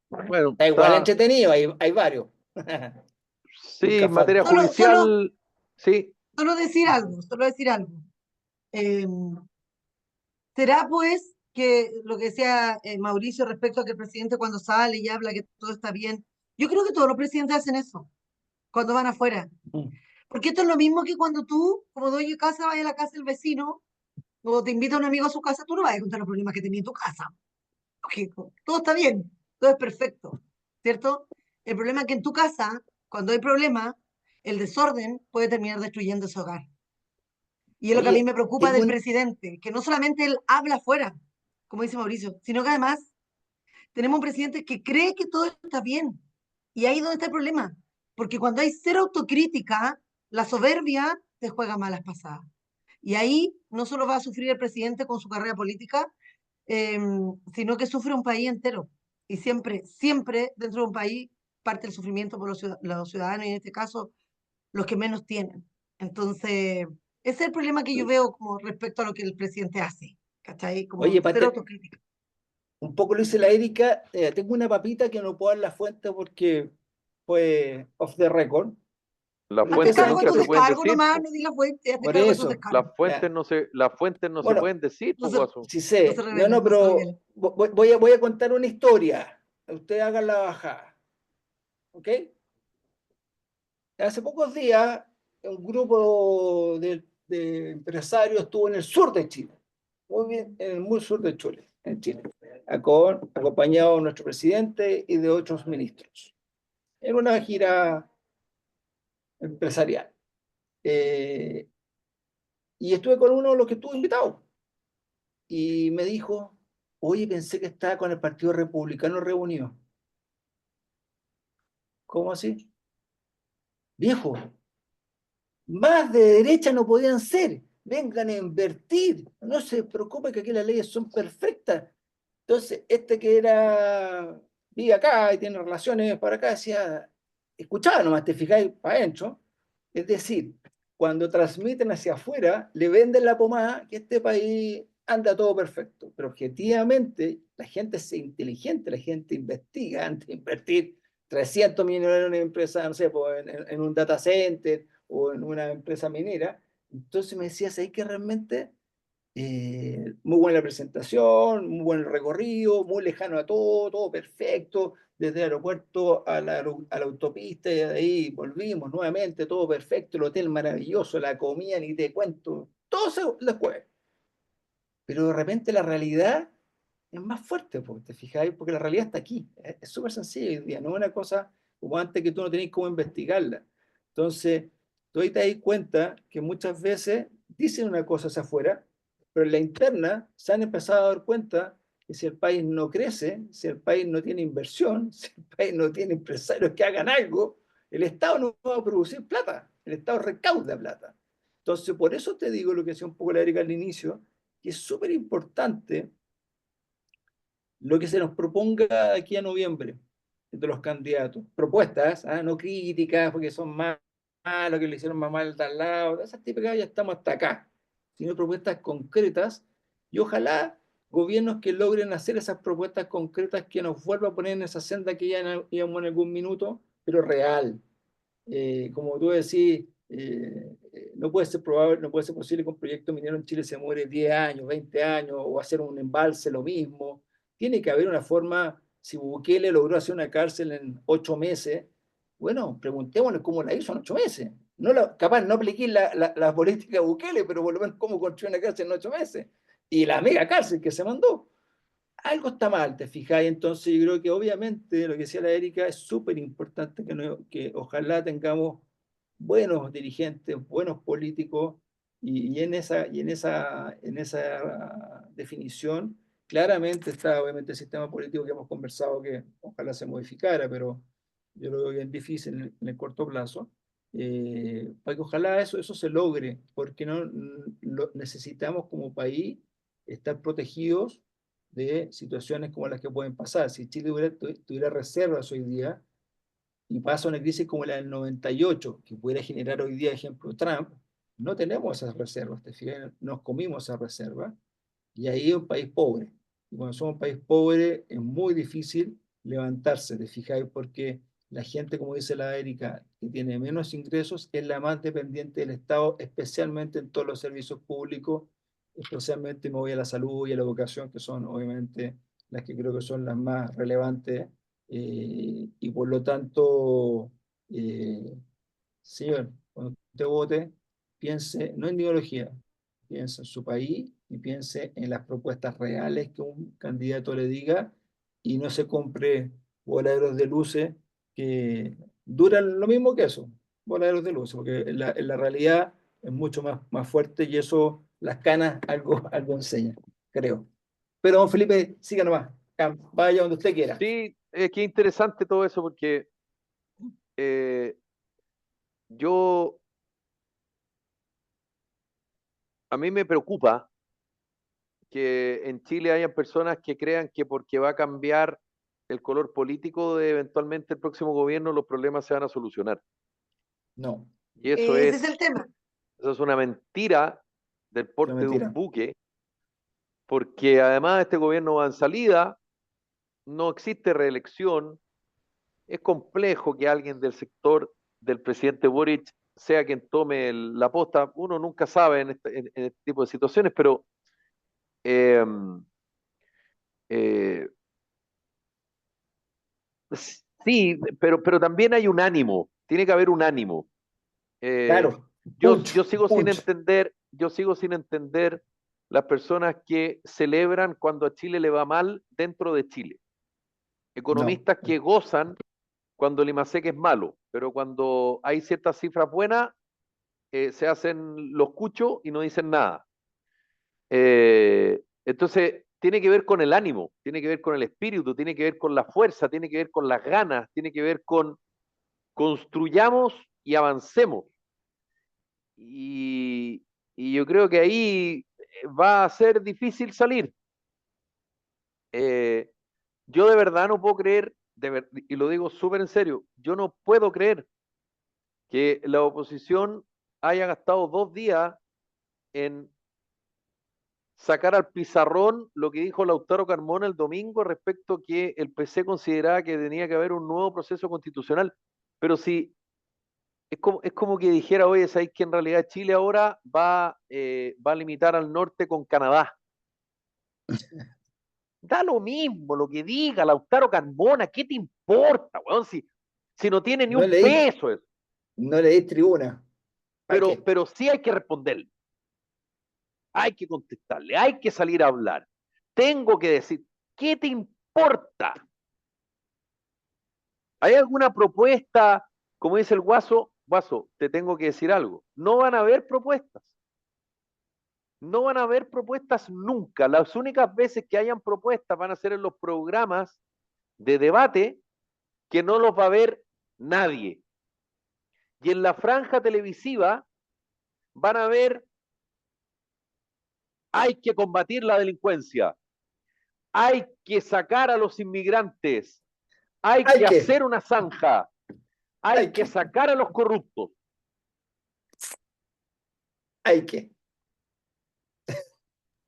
Está igual
está,
entretenido, hay varios.
sí,
Nunca
materia
falta.
judicial, sí.
Solo decir algo. Eh, ¿Será pues que lo que decía Mauricio respecto a que el presidente cuando sale y habla que todo está bien? Yo creo que todos los presidentes hacen eso cuando van afuera. Porque esto es lo mismo que cuando tú, como dueño de casa, vas a la casa del vecino o te invita un amigo a su casa, tú no vas a contar los problemas que tenía en tu casa. Lógico, todo está bien, todo es perfecto, ¿cierto? El problema es que en tu casa, cuando hay problemas, el desorden puede terminar destruyendo ese hogar. Y es lo que a mí
Oye,
me preocupa
tengo
del
un...
presidente, que no solamente él habla afuera, como dice Mauricio, sino que además tenemos un presidente que cree que todo está bien. Y ahí es donde está el problema. Porque cuando hay cero autocrítica, la soberbia te juega malas pasadas. Y ahí no solo va a sufrir el presidente con su carrera política, eh, sino que sufre un país entero. Y siempre dentro de un país parte el sufrimiento por los ciudadanos y en este caso los que menos tienen. Entonces, Ese es el problema que yo veo como respecto a lo que el presidente hace, ¿cachai? Como
Oye,
cero
Pate,
autocrítica.
un poco lo dice la Erika, tengo una papita que no puedo dar la fuente porque fue off the record.
La
Pero ustedes
fuente
saben
Descargo
que
en
nunca
tu
se pueden
descargo
decir,
nomás,
po.
no digas fuente,
por
descargo en tus
eso,
descargos.
ya.
Las fuentes no se
Bueno,
pueden decir,
No
pues,
se,
Guaso.
sí
no se
sé, no,
revelen, no se
pero
revelen.
voy a contar una historia. Ustedes hagan la bajada, ¿ok? Hace pocos días, un grupo de empresarios estuvo en el sur de Chile, muy bien, en el muy sur de Chile, en Chile, acompañado de nuestro presidente y de otros ministros, en una gira empresarial. Eh, y estuve con uno de los que estuvo invitado y me dijo, oye, pensé que estaba con el Partido Republicano reunido. ¿Cómo así? Viejo, más de derecha no podían ser. Vengan a invertir. No se preocupe que aquí las leyes son perfectas. Entonces, este que vive acá y tiene relaciones para acá, decía, escuchaba nomás, te fijáis para adentro. Es decir, cuando transmiten hacia afuera, le venden la pomada que este país anda todo perfecto. Pero objetivamente, la gente es inteligente, la gente investiga antes de invertir 300 millones en una empresa, no sé, pues, en un data center o en una empresa minera. Entonces me decías ahí que realmente muy buena la presentación, muy buen el recorrido, muy lejano a todo, todo perfecto, desde el aeropuerto a la autopista y de ahí volvimos nuevamente, todo perfecto, el hotel maravilloso, la comida, ni te cuento, todo eso después. Pero de repente la realidad es más fuerte, porque te fijáis, porque la realidad está aquí, es súper sencillo hoy día, no es una cosa como antes que tú no tenías cómo investigarla. Entonces, tú ahí te das cuenta que muchas veces dicen una cosa hacia afuera, pero en la interna se han empezado a dar cuenta que si el país no crece, si el país no tiene inversión, si el país no tiene empresarios que hagan algo, el Estado no va a producir plata, el Estado recauda plata. Entonces, por eso te digo lo que decía un poco la Erika al inicio, que es súper importante lo que se nos proponga de aquí a noviembre entre los candidatos. Propuestas, ¿ah? No críticas, porque son malos, que le hicieron más mal de al lado, esas típicas ya estamos hasta acá, sino propuestas concretas y ojalá gobiernos que logren hacer esas propuestas concretas que nos vuelvan a poner en esa senda que ya íbamos en algún minuto, pero real. Como tú decís, no puede ser probable, no puede ser posible que un proyecto minero en Chile se muere 10 años, 20 años, o hacer un embalse lo mismo. Tiene que haber una forma, si Bukele logró hacer una cárcel en 8 meses, bueno, preguntémonos cómo la hizo en 8 meses. No capaz no apliqué la política de Bukele, pero por lo menos cómo construyó una cárcel en 8 meses. Y la mega cárcel que se mandó. Algo está mal, te fijáis. Entonces yo creo que obviamente lo que decía la Erika es súper importante que ojalá tengamos buenos dirigentes, buenos políticos, y en esa definición claramente está obviamente el sistema político que hemos conversado que ojalá se modificara, pero yo lo veo bien difícil en el corto plazo, para que ojalá eso se logre, porque no necesitamos como país estar protegidos de situaciones como las que pueden pasar. Si Chile tuviera reservas hoy día, y pasa una crisis como la del 98, que pudiera generar hoy día, ejemplo, Trump, no tenemos esas reservas, te fijas, nos comimos esas reservas, y ahí es un país pobre. Y cuando somos un país pobre, es muy difícil levantarse, te fijas, porque la gente, como dice la Erika, que tiene menos ingresos, es la más dependiente del Estado, especialmente en todos los servicios públicos, especialmente me voy a la salud y a la educación, que son obviamente las que creo que son las más relevantes, y por lo tanto, eh, señor, cuando usted vote, piense no en ideología, piense en su país y piense en las propuestas reales que un candidato le diga y no se compre voladeros de luces que duran lo mismo que eso, voladeros de luces, porque en la realidad es mucho más fuerte y eso, las canas algo enseña, creo. Pero don Felipe, siga nomás, vaya donde usted quiera.
Sí, qué interesante todo eso, porque eh, yo, a mí me preocupa que en Chile hayan personas que crean que porque va a cambiar el color político de eventualmente el próximo gobierno, los problemas se van a solucionar.
No.
Y eso
Ese es
es
el tema.
Eso es una mentira del
No,
porte de un
mentira.
buque, porque además este gobierno va en salida, no existe reelección, es complejo que alguien del sector del presidente Boric sea quien tome la posta. Uno nunca sabe en este tipo de situaciones, pero eh, eh, sí, pero también hay un ánimo, tiene que haber un ánimo. Eh,
Claro, punch, punch.
yo sigo sin entender las personas que celebran cuando a Chile le va mal dentro de Chile.
No,
Economistas que gozan cuando el IMASEC es malo, pero cuando hay ciertas cifras buenas, se hacen los cuchos y no dicen nada. Entonces, tiene que ver con el ánimo, tiene que ver con el espíritu, tiene que ver con la fuerza, tiene que ver con las ganas, tiene que ver con construyamos y avancemos. Y, y yo creo que ahí va a ser difícil salir. Eh, yo de verdad no puedo creer, y lo digo súper en serio, yo no puedo creer que la oposición haya gastado 2 días en sacar al pizarrón lo que dijo Lautaro Carmona el domingo respecto a que el PC consideraba que tenía que haber un nuevo proceso constitucional. Pero si es como que dijera, oye, ¿sabéis que en realidad Chile ahora va a limitar al norte con Canadá? Da lo mismo lo que diga Lautaro Carmona, ¿qué te importa, weón? Si no tiene ni
no
un
leí,
peso eso.
no leí tribuna. ¿Para qué?
Pero sí hay que responderle, hay que contestarle, hay que salir a hablar. Tengo que decir, ¿qué te importa? ¿Hay alguna propuesta, como dice el Guaso? Guaso, te tengo que decir algo. No van a haber propuestas. No van a haber propuestas nunca. Las únicas veces que hayan propuestas van a ser en los programas de debate que no los va a ver nadie. Y en la franja televisiva van a ver, hay que combatir la delincuencia, hay que sacar a los inmigrantes, hay
Hay
que
que,
hacer una zanja, hay
hay
que
que,
sacar a los corruptos.
hay que.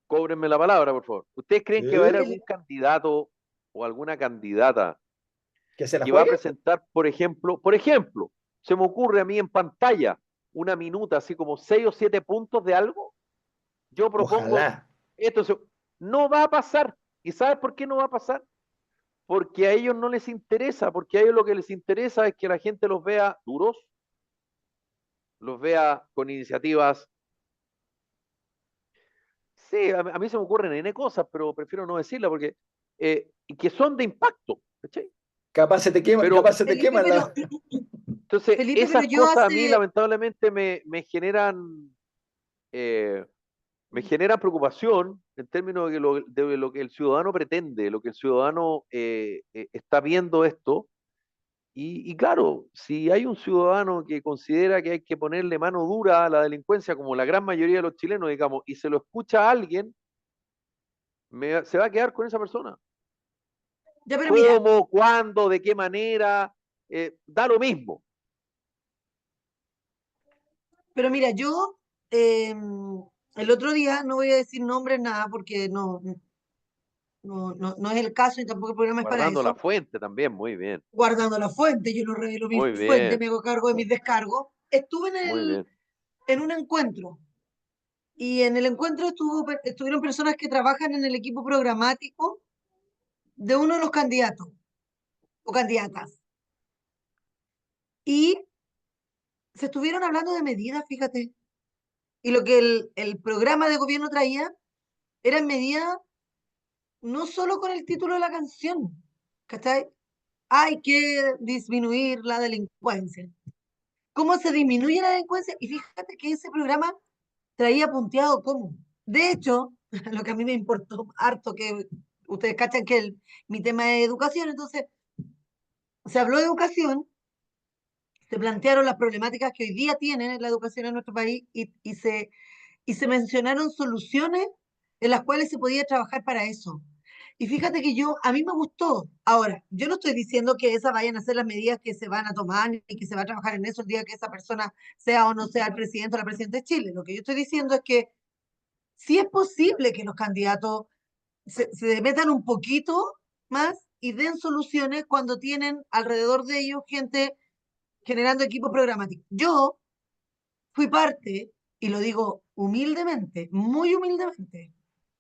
Cóbrenme la palabra, por favor. ¿Ustedes creen que va a haber algún
Felipe,
candidato o alguna candidata
¿Que se la
que va a
juegue?
presentar, por ejemplo, se me ocurre a mí en pantalla una minuta, así como 6 o 7 puntos de algo? Yo propongo
Ojalá.
esto, no va a pasar. ¿Y sabes por qué no va a pasar? Porque a ellos no les interesa, porque a ellos lo que les interesa es que la gente los vea duros, los vea con iniciativas. Sí, a mí se me ocurren N cosas, pero prefiero no decirlas porque y que son de impacto, ¿cachai?
Capaz
Pero
se te
Felipe,
queman la.
entonces
Felipe, pero
esas
yo
cosas a mí
hace,
lamentablemente eh, me generan preocupación en términos de lo que el ciudadano pretende, lo que el ciudadano está viendo esto. Y claro, si hay un ciudadano que considera que hay que ponerle mano dura a la delincuencia, como la gran mayoría de los chilenos, digamos, y se lo escucha a alguien, se va a quedar con esa persona.
ya, pero mira,
¿Cómo? ¿Cuándo? ¿De qué manera? Da lo mismo.
yo el otro día, no voy a decir nombres, nada, porque no es el caso y tampoco el programa es para
Guardando la
eso.
fuente también, muy bien.
Guardando la fuente, yo no revelo mi
Muy
fuente,
bien,
me hago cargo de mis descargos. Estuve
muy bien.
en un encuentro y en el encuentro estuvieron personas que trabajan en el equipo programático de uno de los candidatos o candidatas. Y se estuvieron hablando de medidas, fíjate. Y lo que el programa de gobierno traía eran medidas no solo con el título de la canción, ¿cachai? Hay que disminuir la delincuencia. ¿Cómo se disminuye la delincuencia? Y fíjate que ese programa traía punteado cómo. De hecho, lo que a mí me importó harto, que ustedes cachan que mi tema es educación, entonces se habló de educación, se plantearon las problemáticas que hoy día tiene la educación en nuestro país y se mencionaron soluciones en las cuales se podía trabajar para eso. Y fíjate que a mí me gustó. Ahora, yo no estoy diciendo que esas vayan a ser las medidas que se van a tomar ni que se va a trabajar en eso el día que esa persona sea o no sea el presidente o la presidenta de Chile. Lo que yo estoy diciendo es que sí es posible que los candidatos se metan un poquito más y den soluciones cuando tienen alrededor de ellos gente generando equipos programáticos. Yo fui parte, y lo digo humildemente, muy humildemente,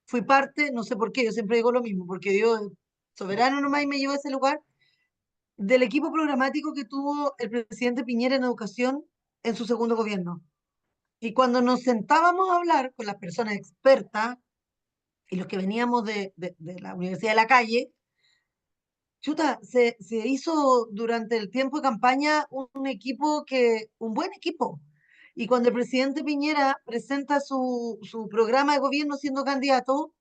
fui parte, no sé por qué, yo siempre digo lo mismo, porque Dios soberano nomás y me llevó a ese lugar, del equipo programático que tuvo el presidente Piñera en educación en su segundo gobierno. Y cuando nos sentábamos a hablar con las personas expertas y los que veníamos de la Universidad de la Calle, chuta, se hizo durante el tiempo de campaña un equipo un buen equipo. Y cuando el presidente Piñera presenta su programa de gobierno siendo candidato,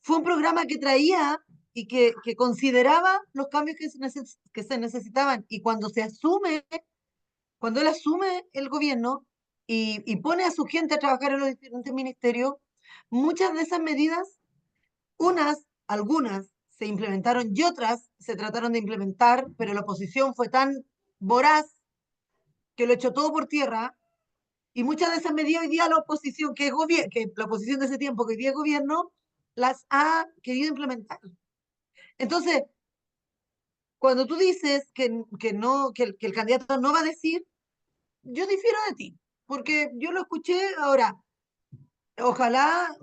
fue un programa que traía y que consideraba los cambios que se necesitaban. Y cuando él asume el gobierno y pone a su gente a trabajar en los diferentes ministerios, muchas de esas medidas, algunas se implementaron y otras se trataron de implementar, pero la oposición fue tan voraz que lo echó todo por tierra. Y muchas de esas medidas hoy día la oposición, que la oposición de ese tiempo, que hoy día es gobierno, las ha querido implementar. Entonces, cuando tú dices que no, que el candidato no va a decir, yo difiero de ti, porque yo lo escuché ahora. Ojalá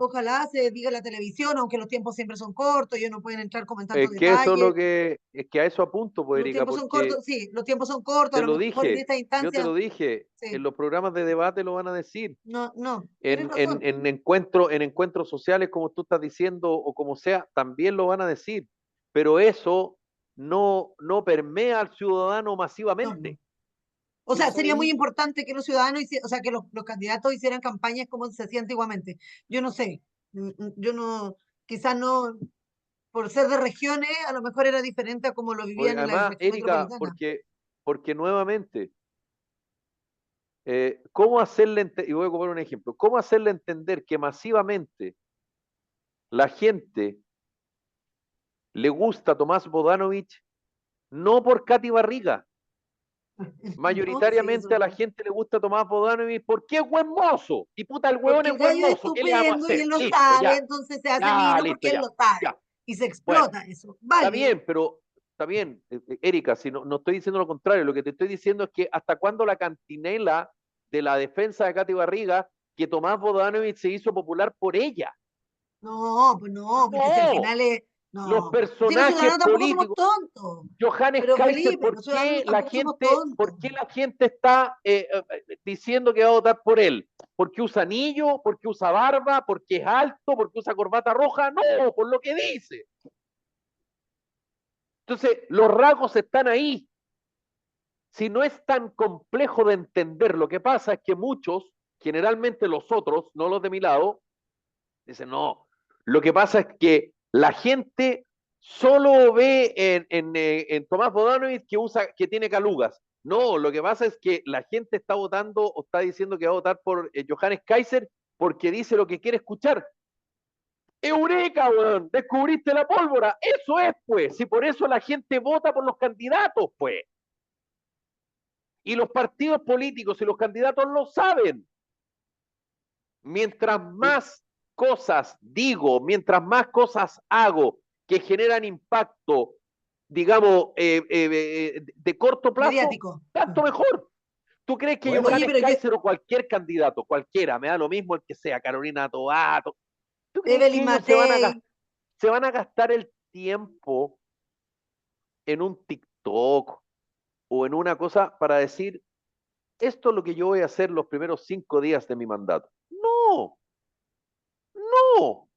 se diga en la televisión, aunque los tiempos siempre son cortos, ellos no pueden entrar con tantos
Es que eso es
detalles.
es que a eso apunto, pues,
Los
Erika,
tiempos son
porque
cortos, sí, los tiempos son cortos, a
te
lo
lo
mejor en
dije,
esta
yo te
instancia,
lo dije, en
sí,
los programas de debate lo van a decir,
no, no, tienes razón.
en encuentros sociales, como tú estás diciendo, o como sea, también lo van a decir, pero eso no permea al ciudadano
No, no.
masivamente.
O
Tú
sea, sería muy
sabes,
importante que los ciudadanos, o sea, que los candidatos hicieran campañas como se hacía antiguamente. Yo no sé, yo no, quizás no, por ser de regiones, a lo mejor era diferente a como lo
Porque
vivían en la
además,
región
Erika,
metropolitana.
porque nuevamente, ¿cómo y voy a ocupar un ejemplo, cómo hacerle entender que masivamente la gente le gusta a Tomás Bodanovich no por Katy Barriga?
No, sí, eso
Mayoritariamente
es
a la
verdad.
gente le gusta Tomás Bodanovich porque es buen mozo. Y puta, el hueón
Porque
es
el
buen
gallo es
mozo. ¿Qué le vamos a
estupendo y
hacer?
él lo
Listo,
sabe,
ya.
entonces se hace
Ya,
lindo
listo,
porque él
ya.
lo sabe.
Ya.
Y se
Bueno,
explota eso.
está
Válido.
bien, pero está bien, Erika, si no estoy diciendo lo contrario, lo que te estoy diciendo es que hasta cuándo la cantinela de la defensa de Katy Barriga, que Tomás Bodanovich se hizo popular por ella.
No, pues no, porque si al
No,
final es.
los
No. Si los
personajes
ciudadanos tampoco somos
políticos.
tontos.
Johannes
Pero
Kaiser,
Felipe, los ciudadanos tampoco somos
¿por
tontos.
qué la gente está diciendo que va a votar por él? ¿Porque usa anillo? ¿Porque usa barba? ¿Porque es alto? ¿Porque usa corbata roja? No, por lo que dice. Entonces, los rasgos están ahí. Si no es tan complejo de entender, lo que pasa es que muchos, generalmente los otros, no los de mi lado, dicen, no, lo que pasa es que la gente solo ve en Tomás Bodanovich que tiene calugas. No, lo que pasa es que la gente está votando o está diciendo que va a votar por Johannes Kaiser porque dice lo que quiere escuchar. ¡Eureka, weón! ¡Descubriste la pólvora! Eso es, pues. Si por eso la gente vota por los candidatos, pues. Y los partidos políticos y los candidatos lo saben. Mientras más cosas digo, mientras más cosas hago que generan impacto, digamos, de corto plazo,
Mediático.
tanto mejor. ¿Tú crees que
bueno,
Oye,
Johannes
pero yo,
Kaiser o cualquier candidato, cualquiera, me da lo mismo el que sea, Carolina Toato, ¿tú crees que
Evelyn
ellos
Matei,
se van a gastar el tiempo en un TikTok o en una cosa para decir, esto es lo que yo voy a hacer los primeros 5 días de mi mandato? No, no.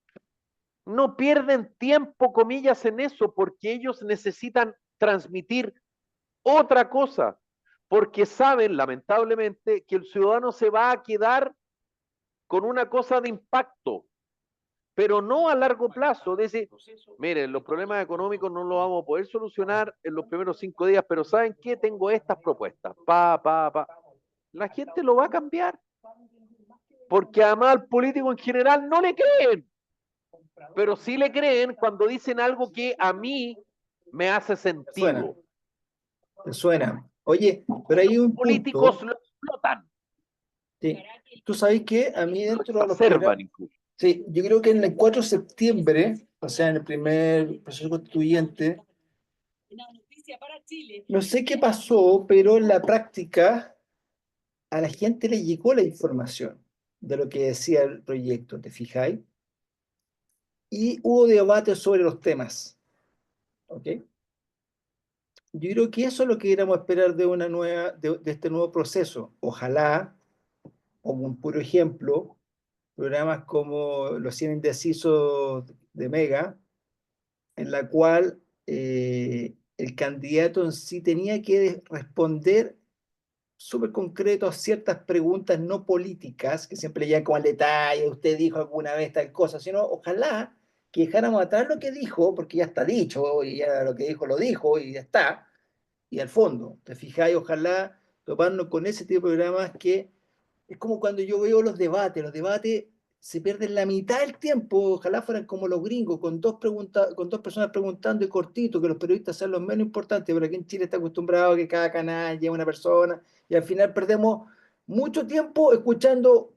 No pierden tiempo, comillas, en eso, porque ellos necesitan transmitir otra cosa, porque saben, lamentablemente, que el ciudadano se va a quedar con una cosa de impacto, pero no a largo plazo. Dice, miren, los problemas económicos no los vamos a poder solucionar en los primeros 5 días, pero ¿saben qué? Tengo estas propuestas. La gente lo va a cambiar, porque además al político en general no le creen. pero sí le creen cuando dicen algo que a mí me hace
Suena,
sentido.
te suena. Oye, pero hay un
Políticos
punto.
lo explotan,
Sí. Tú sabes que a mí
lo
dentro de los
exacerban
programas,
incluso.
sí, yo creo que en el 4 de septiembre, o sea, en el primer proceso constituyente, no sé qué pasó, pero en la práctica a la gente le llegó la información de lo que decía el proyecto, ¿te fijáis? Y hubo debate sobre los temas, ¿ok? Yo creo que eso es lo que queremos esperar de una nueva, de este nuevo proceso. Ojalá, como un puro ejemplo, programas como Los 100 Indecisos de Mega, en la cual el candidato en sí tenía que responder súper concreto a ciertas preguntas no políticas, que siempre le llegan como al detalle, usted dijo alguna vez tal cosa, sino ojalá que dejáramos atrás lo que dijo, porque ya está dicho, y ya lo que dijo lo dijo, y ya está, y al fondo, te fijáis, ojalá toparnos con ese tipo de programas que es como cuando yo veo los debates se pierden la mitad del tiempo, ojalá fueran como los gringos, con dos personas preguntando y cortito, que los periodistas sean los menos importantes, pero aquí en Chile está acostumbrado a que cada canal lleve una persona, y al final perdemos mucho tiempo escuchando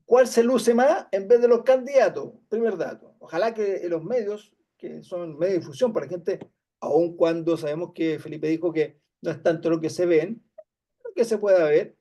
cuál se luce más en vez de los candidatos. Primer dato. Ojalá que los medios, que son medios de difusión para la gente, aun cuando sabemos que Felipe dijo que no es tanto lo que se ven, lo que se pueda ver,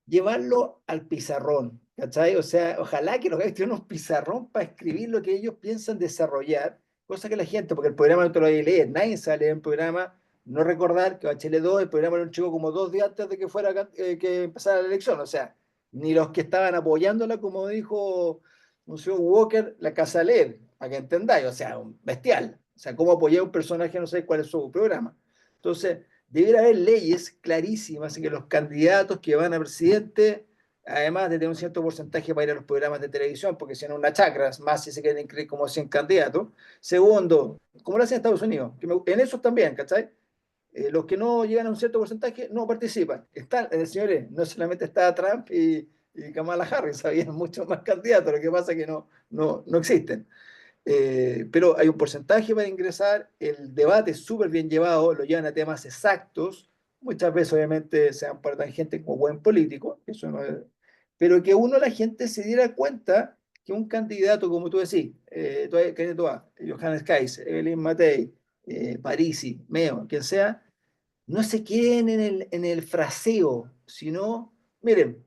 llevarlo al pizarrón, ¿cachai? O sea, ojalá que los gallos tuvieran un pizarrón para escribir lo que ellos piensan desarrollar, cosa que la gente, porque el programa no te lo hay que leer, nadie sabe leer el programa, no recordar que Bachelet 2, el programa lo entregó como 2 días antes de que fuera que empezara la elección, o sea, ni los que estaban apoyándola, como dijo un señor Walker, la casa leer, para que entendáis, o sea, un bestial, o sea, cómo apoyar a un personaje, no sé cuál es su programa. Entonces, debería haber leyes clarísimas en que los candidatos que van a presidente, además de tener un cierto porcentaje para ir a los programas de televisión, porque si no una chacra, más si se quieren inscribir como 100 candidatos. Segundo, como lo hacen en Estados Unidos, en eso también, ¿cachai? Los que no llegan a un cierto porcentaje no participan. Están, señores, no solamente está Trump y Kamala Harris, había muchos más candidatos, lo que pasa es que no existen. Pero hay un porcentaje para ingresar, el debate es súper bien llevado, lo llevan a temas exactos, muchas veces obviamente se dan por gente como buen político, eso no es, pero que uno, la gente se diera cuenta que un candidato, como tú decís, Johannes Kais, Evelyn Matei, Parisi, Meo, quien sea, no se queden en el fraseo, sino, miren,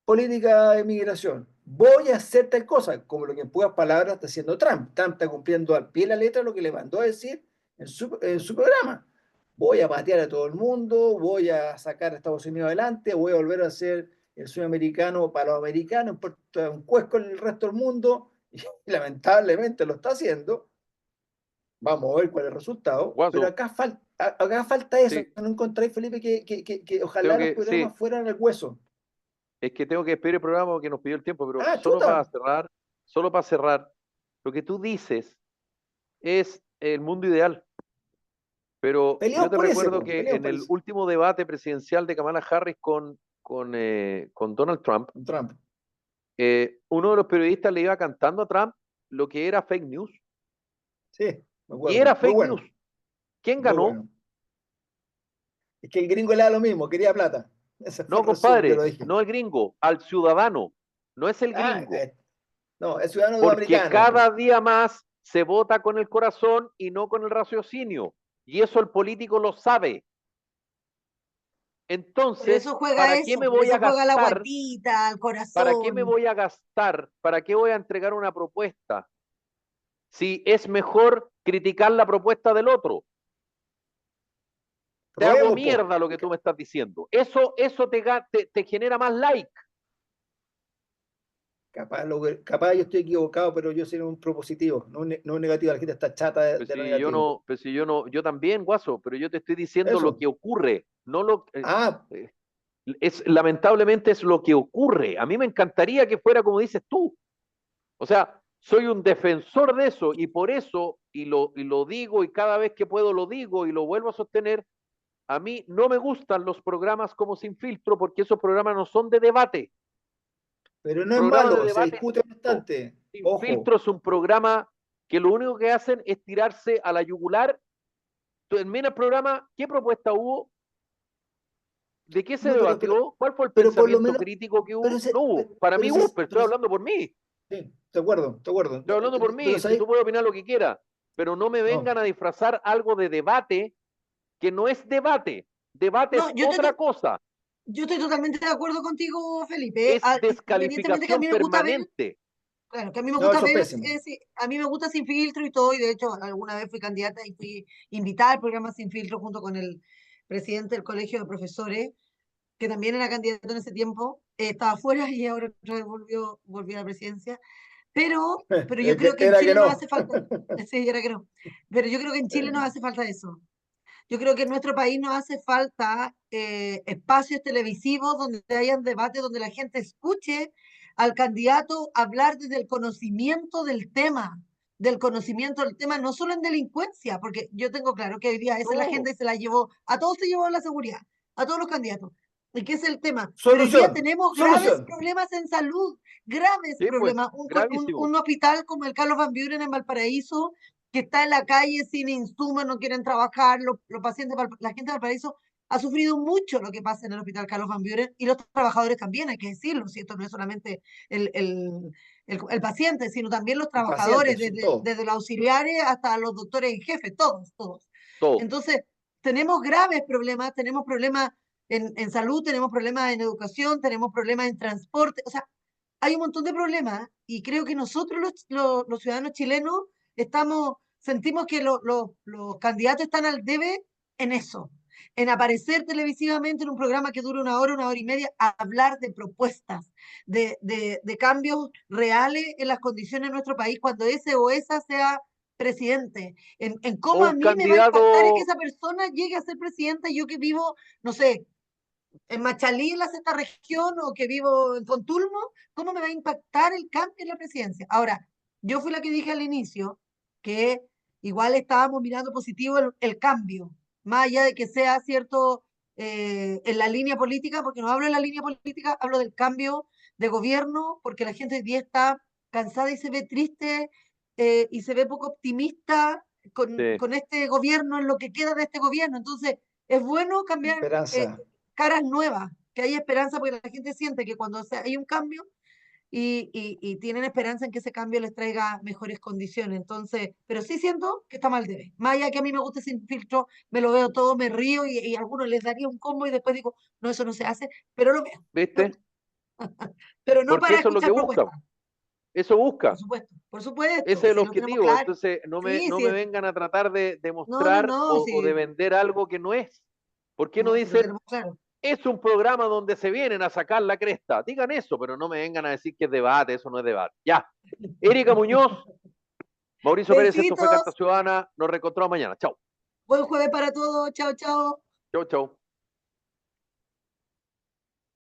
política de migración. Voy a hacer tal cosa, como lo que en pocas palabras está haciendo Trump. Trump está cumpliendo al pie de la letra lo que le mandó a decir en su programa. Voy a patear a todo el mundo, voy a sacar a Estados Unidos adelante, voy a volver a ser el sueño americano para los americanos, importa un cuesco en el resto del mundo, y lamentablemente lo está haciendo. Vamos a ver cuál es el resultado, pero
Guaso,
acá falta eso.
sí,
¿No encontráis, Felipe, que
tengo
ojalá los
que,
programas
sí,
fueran al hueso?
es que tengo que despedir el programa porque nos pidió el tiempo, pero
Ah, chuta,
solo para cerrar, lo que tú dices es el mundo ideal. Pero yo
peleados
te
por ese,
recuerdo
po,
que
peleados
en
por
el
ese.
último debate presidencial de Kamala Harris con Donald Trump,
Trump.
uno de los periodistas le iba cantando a Trump lo que era fake news.
Sí, me
Y
acuerdo.
era
Muy
fake news.
bueno,
¿Quién
muy
ganó?
bueno. Es que el gringo le da lo mismo, quería plata. Ese fue
No,
el resumen, yo lo
compadre,
dije.
no el gringo, al ciudadano, no es el
Ah,
gringo,
no, es ciudadano
porque
americano.
cada día más se vota con el corazón y no con el raciocinio. Y eso el político lo sabe. Entonces,
por eso juega la
gastar?
guatita, al
¿Para qué me
corazón.
voy a gastar? ¿Para qué voy a entregar una propuesta? Si es mejor criticar la propuesta del otro. Te hago
Probemos, po.
mierda lo que tú me estás diciendo. Eso te genera más like.
Capaz yo estoy equivocado, pero yo soy un propositivo, no un negativo. La gente está chata de lo negativo.
Pues si yo no, yo también, guaso, pero yo te estoy diciendo lo
Eso.
que ocurre, no lo
Ah,
eh, es lamentablemente es lo que ocurre. A mí me encantaría que fuera como dices tú. O sea, soy un defensor de eso y por eso, y lo digo y cada vez que puedo lo digo y lo vuelvo a sostener, a mí no me gustan los programas como Sin Filtro porque esos programas no son de debate.
pero no es
Programas de
malo, se
debate es
discute
esto.
bastante.
Sin
Ojo.
Filtro es un programa que lo único que hacen es tirarse a la yugular. Termina el programa, ¿qué propuesta hubo? ¿De qué se
No,
debatió? ¿Cuál fue el
pero por lo
pensamiento
menos,
crítico que
pero
hubo?
ese,
No hubo. Para mí hubo, pero estoy
pero
hablando por mí.
sí, de acuerdo, de acuerdo.
Estoy hablando por
Pero
mí. Si
¿sabes?
tú puedes opinar lo que quieras, pero no me
No,
vengan a disfrazar algo de debate que no es debate. Debate
No,
es otra cosa.
yo estoy totalmente de acuerdo contigo, Felipe.
Es
Independientemente que a
descalificación
mí me gusta ver,
permanente.
claro, que a mí me
no,
gusta
eso es
ver,
pésimo.
a mí me gusta Sin Filtro y todo, y de hecho alguna vez fui candidata y fui invitada al programa Sin Filtro junto con el presidente del Colegio de Profesores, que también era candidato en ese tiempo, estaba fuera y ahora otra vez volvió a la presidencia. Pero yo creo que en
Era que
Chile nos
no.
hace falta, sí, era que no, pero yo creo que en Chile nos hace falta eso. Yo creo que en nuestro país nos hace falta espacios televisivos donde hayan debates, donde la gente escuche al candidato hablar desde el conocimiento del tema, no solo en delincuencia, porque yo tengo claro que hoy día esa es la
No,
agenda y se la llevó, a todos se llevó la seguridad, a todos los candidatos. ¿Y qué es el tema? Pero hoy día
Solución,
tenemos graves
solución.
problemas en salud, graves
sí, pues,
problemas.
gravísimo.
Un hospital como el Carlos Van Buren en Valparaíso, que está en la calle sin insumos, no quieren trabajar, los pacientes, la gente de Valparaíso ha sufrido mucho lo que pasa en el Hospital Carlos Van Buren y los trabajadores también, hay que decirlo, si esto no es solamente el paciente, sino también los
El
trabajadores,
paciente, son todos.
desde los auxiliares hasta los doctores en jefe, todos, todos.
Todo.
Entonces, tenemos problemas en salud, tenemos problemas en educación, tenemos problemas en transporte, o sea, hay un montón de problemas y creo que nosotros los ciudadanos chilenos sentimos que los candidatos están al debe en eso, en aparecer televisivamente en un programa que dura una hora y media, a hablar de propuestas, de cambios reales en las condiciones de nuestro país cuando ese o esa sea presidente, en cómo a
Un
mí me va a impactar es que
candidato,
esa persona llegue a ser presidenta y yo que vivo, no sé, en Machalí, en la sexta región, o que vivo en Contulmo, ¿cómo me va a impactar el cambio en la presidencia? Ahora, yo fui la que dije al inicio que igual estábamos mirando positivo el cambio, más allá de que sea cierto en la línea política, porque no hablo de la línea política, hablo del cambio de gobierno, porque la gente hoy día está cansada y se ve triste y se ve poco optimista
sí,
con este gobierno, en lo que queda de este gobierno. Entonces, es bueno cambiar
Esperanza.
caras nuevas, que hay esperanza porque la gente siente que cuando hay un cambio y tienen esperanza en que ese cambio les traiga mejores condiciones. Entonces, pero sí siento que está mal debe. Más allá que a mí me guste Sin Filtro, me lo veo todo, me río y a algunos les daría un combo y después digo, no, eso no se hace, pero lo veo.
¿viste?
Pero no
Porque
para
eso es lo que
escuchar
busca.
propuestas,
Eso busca.
por supuesto,
Ese es el
si lo tenemos
objetivo.
claro.
Entonces,
Sí,
no
sí,
me vengan a tratar de
no,
demostrar
no,
o de
sí,
vender algo que no es. ¿Por qué no
no, si lo
dicen,
tenemos claro.
es un programa donde se vienen a sacar la cresta? Digan eso, pero no me vengan a decir que es debate, eso no es debate. Ya. Erika Muñoz, Mauricio Pérez, esto fue Carta
Besitos,
Ciudadana. Nos reencontramos mañana. Chau.
buen jueves para todos, chao, chao.
Chau, chau.